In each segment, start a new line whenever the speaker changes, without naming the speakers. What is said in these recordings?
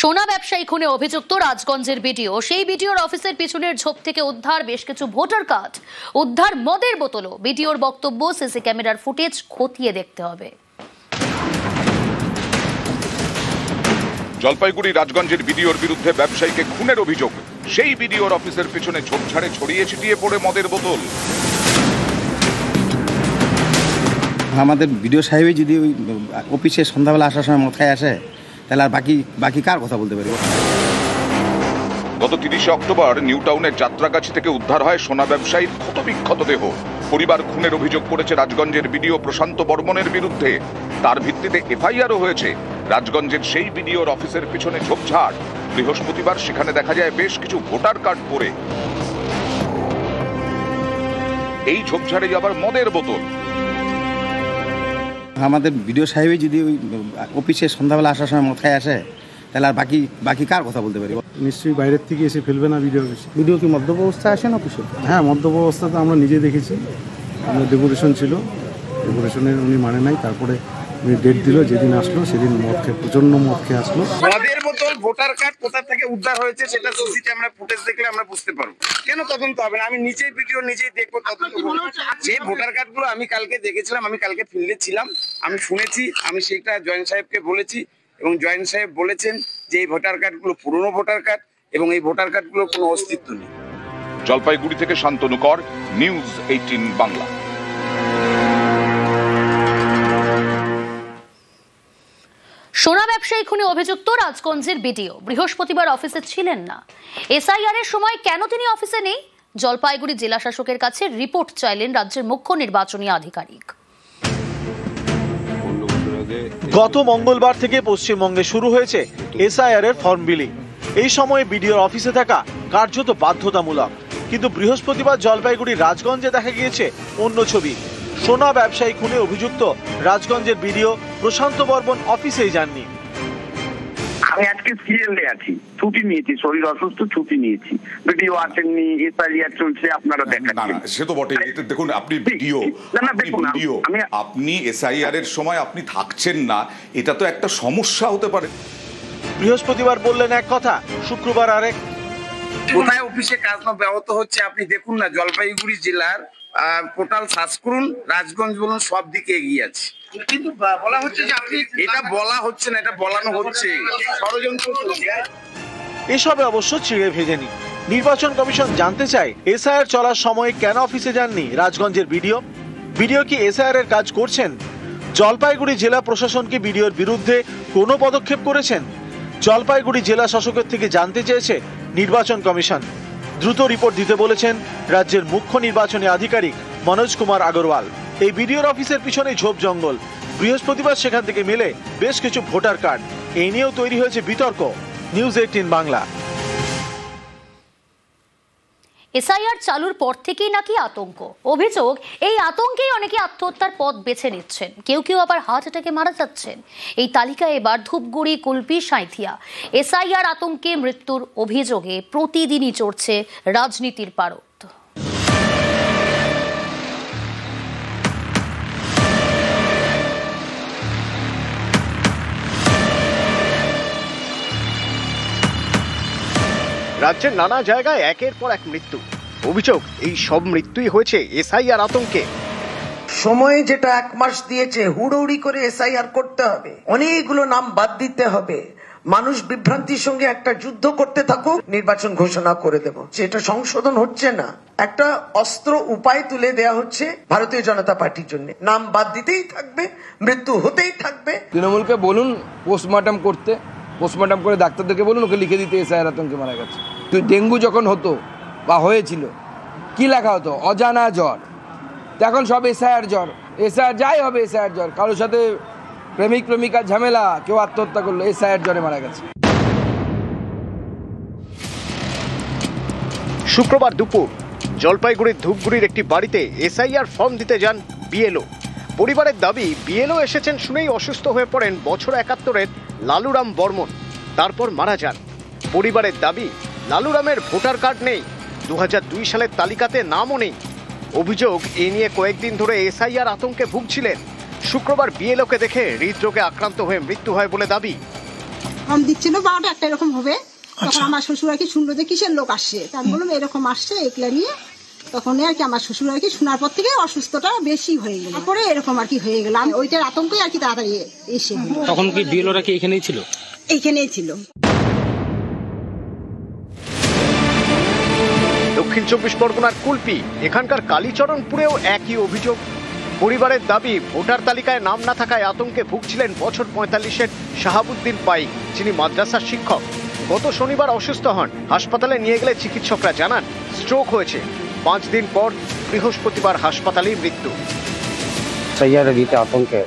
সোনা ব্যবসায়ী খুনে অভিযুক্ত রাজগঞ্জের বিডিও, সেই বিডিওর অফিসের পিছনের ঝোপ থেকে উদ্ধার বেশ কিছু ভোটার কার্ড, উদ্ধার মদের বোতলও। বিডিওর বক্তব্য, সিসি ক্যামেরার ফুটেজ খতিয়ে দেখতে হবে।
জলপাইগুড়ি রাজগঞ্জের বিডিওর বিরুদ্ধে ব্যবসায়ীকে খুনের অভিযোগ। সেই বিডিওর অফিসের পিছনে ঝোপঝাড়ে ছড়িয়ে ছিটিয়ে পড়ে মদের বোতল।
আমাদের বিডিও সাহেবই যদি ওই অফিসে সন্ধ্যাবেলা আসার সময় মদ খায় আসে, তাহলে আর বাকি কার কথা বলতে পারি?
গত 30 অক্টোবর নিউ টাউনের যাত্রাগাছি থেকে উদ্ধার হয় সোনা ব্যবসায়ীর ক্ষতবিক্ষত দেহ। পরিবার খুনের অভিযোগ করেছে রাজগঞ্জের বিডিও প্রশান্ত বর্মনের বিরুদ্ধে। তার ভিত্তিতে এফআইআরও হয়েছে। রাজগঞ্জের সেই বিডিওর অফিসের পিছনে ঝোপঝাড়। বৃহস্পতিবার সেখানে দেখা যায় বেশ কিছু ভোটার কার্ড পড়ে। এই ঝোপঝাড়ে আবার মদের বোতল।
আমাদের বিডিও সাহেবই যদি ওই অফিসে সন্ধ্যাবেলা আসার সময় মদ খায় আসে, তাহলে আর বাকি কার কথা বলতে পারি?
নিশ্চয়ই বাইরের থেকে এসে ফেলবে না বিডিও অফিসে।
বিডিও কি মদ্যপ অবস্থায় আসেন অফিসে?
হ্যাঁ, মদ্যপ অবস্থাতে আমরা নিজে দেখেছি। আমাদের ডেপুটেশন ছিল, ডেপুটেশনের উনি মানে নাই। তারপরে উনি ডেট দিল, যেদিন আসলো সেদিন প্রচন্ড মদ খেয়ে আসলো।
মদের বোতল, ভোটার কার্ড কোথা থেকে উদ্ধার হয়েছে সেটা সিসি ক্যামেরা ফুটেজ দেখলে আমরা বুঝতে পারবো। কেন তদন্ত হবে না? আমি নিজেই ভিডিও নিজেই দেখবো, তদন্ত করবো। যে ভোটার কার্ডগুলো আমি কালকে দেখেছিলাম, আমি কালকে ফিল্ডে ছিলাম, আমি শুনেছি, আমি সেটা জয়েন্ট সাহেবকে বলেছি এবং জয়েন্ট সাহেব বলেছেন যে এই ভোটার কার্ডগুলো পুরনো ভোটার কার্ড এবং এই ভোটার কার্ডগুলোর কোনো অস্তিত্ব নেই।
জলপাইগুড়ি থেকে শান্তনু কর, নিউজ 18 বাংলা।
সোনা ব্যবসায়ী খুনে অভিযুক্ত রাজগঞ্জের বিডিও বৃহস্পতিবার অফিসে ছিলেন না। এসআইআর এর সময় কেন তিনি অফিসে নেই? জলপাইগুড়ি জেলা শাসকের কাছে রিপোর্ট চাইলেন রাজ্যের মুখ্য নির্বাচনী আধিকারিক।
গত মঙ্গলবার থেকে পশ্চিমবঙ্গে শুরু হয়েছে এসআইআর এর ফর্ম বিলিং। এই সময় বিডিওর অফিসে থাকা কার্যত বাধ্যতামূলক, কিন্তু বৃহস্পতিবার জলপাইগুড়ি রাজগঞ্জে দেখা গিয়েছে অন্য ছবি। সোনা ব্যবসায়ী খুনে অভিযুক্ত রাজগঞ্জের বিডিও প্রশান্ত বর্মন অফিসেই যাননি।
আমি আজকে সিএলএ আছি, ছুটি নিয়েছি, শরীর অসুস্থ, ছুটি নিয়েছি। ভিডিও আসেননি, এসআইআর চলছে, আপনারা দেখাচ্ছেন।
সে তো বটে। দেখুন, আপনি ভিডিও, আপনি এসআইআর এর সময় আপনি থাকছেন না, এটা তো একটা সমস্যা হতে পারে।
বৃহস্পতিবার বললেন এক কথা, শুক্রবার আরেক।
কোথায় অফিসে কাজ না ব্যাহত হচ্ছে আপনি দেখুন না। জলপাইগুড়ি জেলার পোর্টাল সার্চ করুন, রাজগঞ্জ বলুন, সব দিকে এগিয়ে আছে। কিন্তু বলা হচ্ছে যে আপনি, এটা বলা হচ্ছে না, এটা বলানো হচ্ছে, ষড়যন্ত্র চলছে।
এসবে অবশ্য চিড়ে ভেজেনি। নির্বাচন কমিশন জানতে চায় এসআইআর চলার সময় কেন অফিসে যাননি রাজগঞ্জের বিডিও। বিডিও কি এসআইআর এর কাজ করছেন? জলপাইগুড়ি জেলা প্রশাসন কি বিডিওর বিরুদ্ধে কোনো পদক্ষেপ করেছেন? জলপাইগুড়ি জেলা শাসকের থেকে জানতে চেয়েছে নির্বাচন কমিশন। দ্রুত রিপোর্ট দিতে বলেছেন রাজ্যের মুখ্য নির্বাচনী আধিকারিক মনোজ কুমার আগরওয়াল। এই বিডিওর অফিসের পিছনে ঝোপ জঙ্গল। বৃহস্পতিবার সেখান থেকে মেলে বেশ কিছু ভোটার কার্ড। এই নিয়েও তৈরি হয়েছে বিতর্ক। নিউজ 18 বাংলা।
এসআইআর চালুর পর থেকেই নাকি আতঙ্ক। অভিযোগ, এই আতঙ্কেই অনেকে আত্মহত্যার পথ বেছে নিচ্ছেন, কেউ আবার হার্ট অ্যাটাকে মারা যাচ্ছেন। এই তালিকায় এবার ধূপগুড়ি, কুলপি, সাঁইথিয়া। এসআইআর আতঙ্কে মৃত্যুর অভিযোগে প্রতিদিনই চড়ছে রাজনীতির পারদ।
রাজ্যের নানা জায়গায় একের পর এক মৃত্যু। অভিযোগ, এই সব মৃত্যুই হয়েছে এসআইআর আতঙ্কে।
সময় যেটা 1 মাস দিয়েছে, হুড়োহুড়ি করে এসআইআর করতে হবে, অনেকগুলো নাম বাদ দিতে হবে, মানুষ বিভ্রান্তির সঙ্গে একটা যুদ্ধ করতে থাকুক, নির্বাচন ঘোষণা করে দেব। সেটা সংশোধন হচ্ছে না, একটা অস্ত্র উপায় তুলে দেয়া হচ্ছে ভারতীয় জনতা পার্টির জন্য। নাম বাদ দিতেই থাকবে, মৃত্যু হতেই থাকবে।
তৃণমূলকে বলুন পোস্টমর্টম করতে, পোস্টমর্টম করে ডাক্তারদেরকে বলুন ওকে লিখে দিতে এসআইআর আতঙ্কে মারা গেছে। ডেঙ্গু যখন হতো বা হয়েছিল, কি লেখা হতো? অজানা জ্বর। এখন সব এসআইআর জ্বর, এসআইআর যাই হবে এসআইআর জ্বর। কারোর সাথে প্রেমিক প্রেমিকার ঝামেলা, কেউ আত্মহত্যা করলো, এসআইআর জ্বরে মারা গেছে।
শুক্রবার দুপুর জলপাইগুড়ির ধূপগুড়ির একটি বাড়িতে এসআইআর ফর্ম দিতে যান বিএলও। পরিবারের দাবি, বিএলও এসেছেন শুনেই অসুস্থ হয়ে পড়েন বছর 71-এর লালুরাম বর্মন, তারপর মারা যান। পরিবারের দাবি, লালুরামের ভোটার কার্ড নেই, 2002 সালের তালিকাতে নামও নেই। অভিযোগ, এ নিয়ে কয়েকদিন ধরে এসআইআর আতঙ্কে ভুগছিলেন। শুক্রবার বিএলওকে দেখে হৃদরোগে আক্রান্ত হয়ে মৃত্যু হয় বলে দাবি।
ফর্ম দিচ্ছিল 12টা একটা এরকম হবে, তখন আমার শ্বশুর আর কি শুনলো যে কিসের লোক আসছে, তা আমি বললাম এরকম আসছে একলা নিয়ে। তখন আর কি আমার শ্বশুর আর কি শোনার পর থেকে অসুস্থতা বেশি হয়ে গেল, তারপরে এরকম আর কি হয়ে গেল। আমি ওইটার আতঙ্কে আর কি তাড়াতাড়ি এসে
তখন কি বিএলওরা কি এখানেই ছিল?
এইখানেই ছিল।
দক্ষিণ 24 পরগনার কুলপি এখানকার কালীচরণপুরেও একই অভিযোগ। পরিবারের দাবি ভোটার তালিকায় নাম না থাকায় আতঙ্কে ভুগছিলেন বছর 45-এর শাহাবুদ্দিন পাইক, যিনি মাদ্রাসার শিক্ষক। গত শনিবার অসুস্থ হন, হাসপাতালে নিয়ে গেলে চিকিৎসকরা জানান স্ট্রোক হয়েছে। 5 দিন পর বৃহস্পতিবার হাসপাতালেই মৃত্যু।
এসআইআর দিতে আতঙ্কে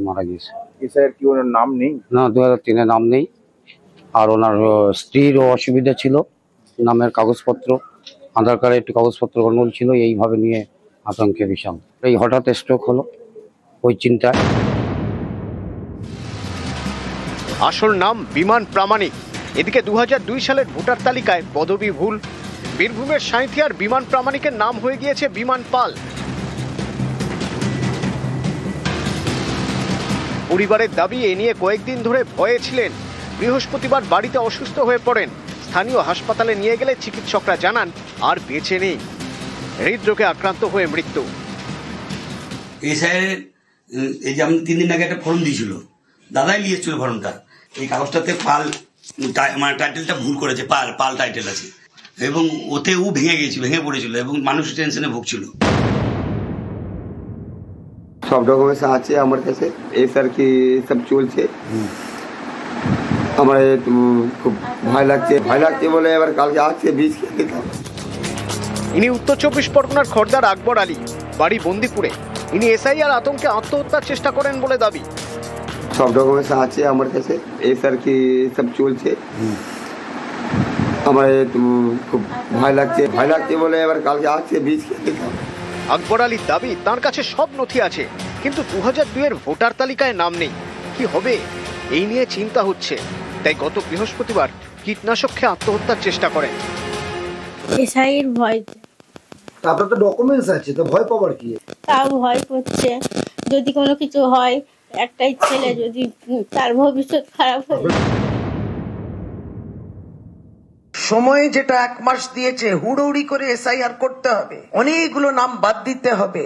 মারা গিয়েছে।
এসআইআর কি ওনার নাম নেই?
না, 2003-এ নাম নেই। আর ওনার স্ত্রীরও অসুবিধা ছিল, নামের কাগজপত্র, আধার কার্ডে একটু কাগজপত্র গন্ডগোল ছিল, এইভাবে নিয়ে আতঙ্কে বিশাল। এই হঠাৎ স্ট্রোক হলো, ওই চিন্তায়।
আসল নাম বিমান প্রামাণিক। এদিকে 2002 সালের ভোটার তালিকায় পদবি ভুল। বীরভূমের সাঁইথিয়ার বিমান প্রামাণিকের নাম হয়ে গিয়েছে বিমান পাল। পরিবারের দাবি এ নিয়ে কয়েকদিন ধরে ভয়ে ছিলেন। বৃহস্পতিবার বাড়িতে অসুস্থ হয়ে পড়েন। স্থানীয় হাসপাতালে নিয়ে গেলে চিকিৎসকরা জানান আর বেঁচে নেই, হৃদরোগে আক্রান্ত হয়ে মৃত্যু।
এসআইআর এই যে আমি 3 দিন আগে একটা ফর্ম দিয়েছিল, দাদাই নিয়েছিল ফর্মটা। এই কাগজটাতে পাল মানে টাইটেলটা ভুল করেছে, পাল টাইটেল আছে, এবং ওতে ও ভেঙে পড়েছিল এবং মানুষ টেনশনে ভুগছিল।
সব ডকুমেন্টস আছে আমার কাছে, এসআর কি সব চলছে। আমার খুব ভয় লাগছে বলে এবার কালকে আসছে বীজ খেতে।
ইনি উত্তর 24 পরগনার খর্দার আকবর আলী, বাড়ি বন্দিপুরে। ইনি এসআইআর আতঙ্কে আত্মহত্যার চেষ্টা করেন বলে দাবি।
সব ডকুমেন্টস আছে আমার কাছে, এসআর কি সব চলছে। আমার খুব ভয় লাগছে বলে এবার কালকে আসছে বীজ খেতে।
আকবর আলীর দাবি তার কাছে সব নথি আছে, কিন্তু 2002-এর ভোটার তালিকায় নাম নেই। কি হবে এই নিয়ে চিন্তা হচ্ছে, তাই গত বৃহস্পতিবার কীটনাশক খেয়ে আত্মহত্যার চেষ্টা করেন।
এসআইয়ের ভয়,
আপনার তো ডকুমেন্টস আছে, তো ভয় পাবার কি?
তাও ভয় করছে, যদি কোনো কিছু হয়, একটাই ছেলে, যদি তার ভবিষ্যৎ খারাপ হয়।
সময় যেটা 1 মাস দিয়েছে, হুড়োহুড়ি করে এসআইআর করতে হবে, অনেকগুলো নাম বাদ দিতে হবে,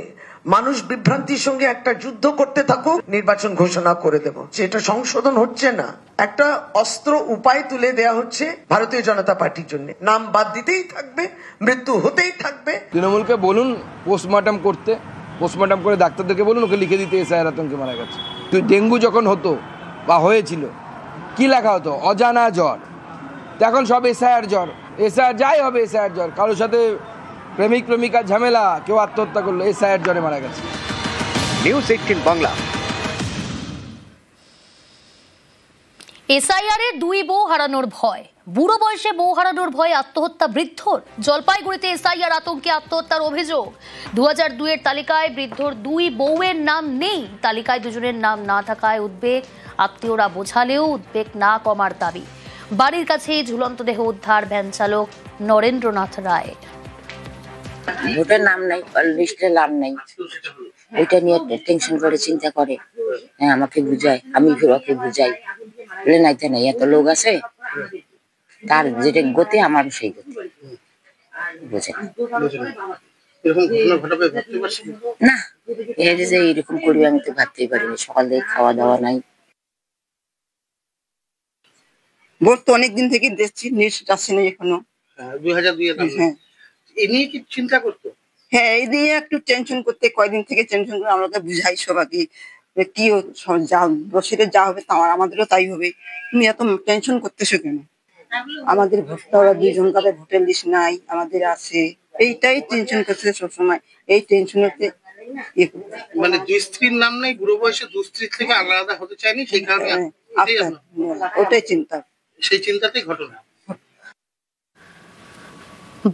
মানুষ বিভ্রান্তির সঙ্গে একটা যুদ্ধ করতে থাকুক, নির্বাচন ঘোষণা করে দেব। সেটা সংশোধন হচ্ছে না, একটা অস্ত্র উপায় তুলে দেয়া হচ্ছে ভারতীয় জনতা পার্টির জন্য। নাম বাদ দিতেই থাকবে, মৃত্যু হতেই থাকবে।
তৃণমূলকে বলুন পোস্টমর্টম করতে, পোস্টমর্টম করে ডাক্তারদেরকে বলুন ওকে লিখে দিতে এসআইআর আতঙ্কে মারা গেছে। তুই ডেঙ্গু যখন হতো বা হয়েছিল কি লেখা হতো? অজানা জ্বর। এখন সব এসআইআর জ্বর, এসআইআর যাই হবে এসআইআর জ্বর। কারোর সাথে প্রেমিকার ঝামেলা, কেউ আত্মহত্যা করলো, এসআইআর জ্বরে মারা গেছে।
নিউজ 18 বাংলা।
এসআইআর-এ 2 বউ হারানোর ভয়, বুড়ো বয়সে বউ হারানোর ভয়ে আত্মহত্যা বৃদ্ধর। জলপাইগুড়িতে এসআইআর আতঙ্কে আত্মহত্যার অভিযোগ। 2002-এর তালিকায় বৃদ্ধর 2 বউয়ের নাম নেই। তালিকায় 2 জনের নাম না থাকায় উদ্বেগ, আত্মীয়রা বোঝালেও উদ্বেগ না কমার দাবি। বাড়ির কাছেই ঝুলন্ত দেহ উদ্ধার ভ্যান চালক নরেন্দ্রনাথ রায়।
ভোটার নাম নাই, লিস্টে নাম নাই, ওইটা নিয়ে টেনশন করে চিন্তা করে। হ্যাঁ, আমাকে বুঝায়, আমি ওকে বুঝাই, বলে নাইতে নাই, এত লোক আছে, তার যেটা গতি আমারও সেই গতি, বুঝাই না। এই যে এরকম করবে আমি তো ভাবতেই পারিনি। সকাল থেকে খাওয়া দাওয়া নাই।
ভোট তো অনেকদিন থেকে দেখছি, নিউজ আসছে না এখনো।
2002
হ্যাঁ,
এই নিয়ে কি চিন্তা করতো?
হ্যাঁ, এই নিয়ে একটু টেনশন করতে, কয়দিন থেকে টেনশন করে। আমরা বুঝাই সবাইকে কি যা বছরে যা হবে আমাদেরও তাই হবে, তুমি এত টেনশন করতেছো কেন? আমাদের ভোটটা 2 জন কাছে ভোটার লিস্ট নাই, আমাদের আছে, এইটাই টেনশন করছে সবসময়। এই টেনশনেতে
মানে 2 স্ত্রীর নাম নাই, বুড়ো বয়সে 2 স্ত্রীর থেকে আলাদা হতে চায়নি, সেই কারণে
ওটাই চিন্তা,
সেই চিন্তাতেই ঘটনা।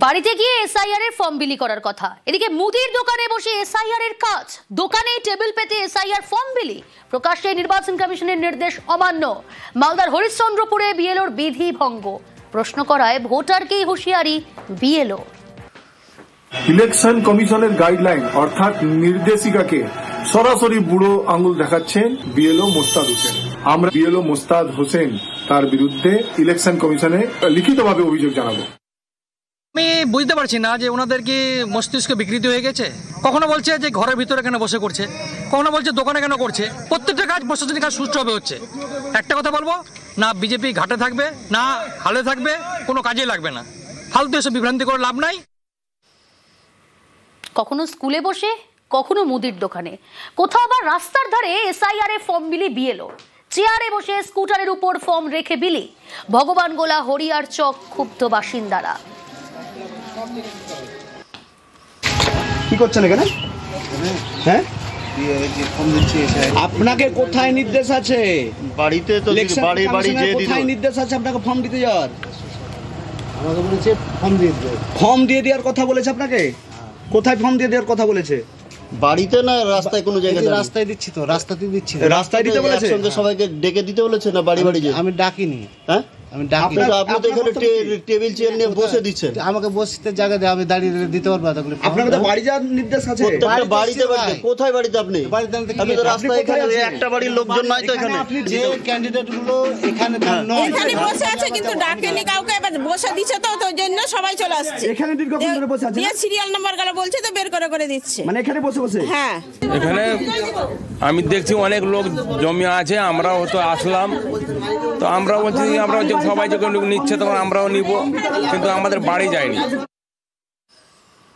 বাড়িতে গিয়ে এসআইআর এর ফর্ম বিলি করার কথা, এদিকে মুদির দোকানে বসে এসআইআর এর কাজ, দোকানে টেবিল পেতে এসআইআর ফর্ম বিলি। প্রকাশ্যে নির্বাচন কমিশনের নির্দেশ অমান্য। মালদার হরিশ্চন্দ্রপুরে বিএলওর বিধি ভঙ্গ, প্রশ্ন করায় ভোটারকেই হুঁশিয়ারি বিএলও।
ইলেকশন কমিশনের গাইডলাইন অর্থাৎ নির্দেশিকাকে সরাসরি বুড়ো আঙুল দেখাচ্ছেন বিএলও মোস্তাদ হোসেন। আমরা বিএলও মোস্তাদ হোসেন তার বিরুদ্ধে ইলেকশন কমিশনে লিখিতভাবে অভিযোগ জানাবো।
আমি বুঝতে পারছি না যে ওনাদের কি মস্তিষ্ক বিকৃতি হয়ে গেছে। কখনো বলছে যে ঘরের ভিতরে কেন বসে করছে, কখনো বলছে দোকানে কেন করছে। প্রত্যেকটা কাজ প্রশাসনিক কাজ সুষ্ঠুভাবে হচ্ছে। একটা কথা বলবো, না বিজেপি ঘাটে থাকবে না হালে থাকবে, কোনো কাজে লাগবে না। ফালতু এসব বিভ্রান্তি করে লাভ নাই।
কখনো স্কুলে বসে, কখনো মুদির দোকানে, কোথাও আবার রাস্তার ধারে এসআইআর এ ফর্ম বিলি বিএলও, চেয়ারে বসে স্কুটারের উপর ফর্ম রেখে বিলি। ভগবানগোলা, হরিয়ার চক ক্ষুব্ধ বাসিন্দারা।
কি করছেন এখানে? হ্যাঁ, আপনাকে কোথায় নির্দেশ আছে?
বাড়িতে তো বাড়ি বাড়ি যে
কোথায় নির্দেশ আছে আপনাকে ফর্ম দিতে যাওয়ার? আমাকে বলেছে ফর্ম দিয়ে দেওয়ার কথা বলেছে আপনাকে। কোথায় ফর্ম দিয়ে দেওয়ার কথা বলেছে?
বাড়িতে না রাস্তায় কোনো জায়গায়?
রাস্তায় দিচ্ছি তো, রাস্তাতেই দিচ্ছি। রাস্তায় দিতে বলেছে?
একসঙ্গে সবাইকে ডেকে দিতে বলেছে না বাড়ি বাড়ি যে?
আমি ডাকিনি।
হ্যাঁ, আপনি তো এখানে টেবিল চেয়ার নিয়ে বসে দিচ্ছেন।
আমাকে বসতে জায়গা দেয়, আমি দাঁড়িয়ে দিতে পারবো। আপনাকে তো বাড়ি যাওয়ার নির্দেশ আছে।
বাড়িতে কোথায় বাড়িতে আপনি? আমি তো রাস্তায় এখানে একটা বাড়ির লোকজন নাই তো এখানে।
আপনি যে ক্যান্ডিডেট গুলো এখানে
এখানে বসে আছে কিন্তু ডাকেনি কাউকে, এবার বসে দিচ্ছে তো ওই জন্য সবাই চলে আসছে।
এখানে দীর্ঘক্ষণ ধরে বসে আছে,
দিয়ে সিরিয়াল নাম্বার গুলো বলছে তো বের করে দিচ্ছে।
মানে এখানে বসে বসে?
হ্যাঁ,
এখানে আমি দেখছি অনেক লোক জমি আছে, আমরাও তো আসলাম, তো আমরা বলছি আমরা সবাই যখন নিচ্ছে তখন আমরাও নিব, কিন্তু আমাদের বাড়ি যায়নি।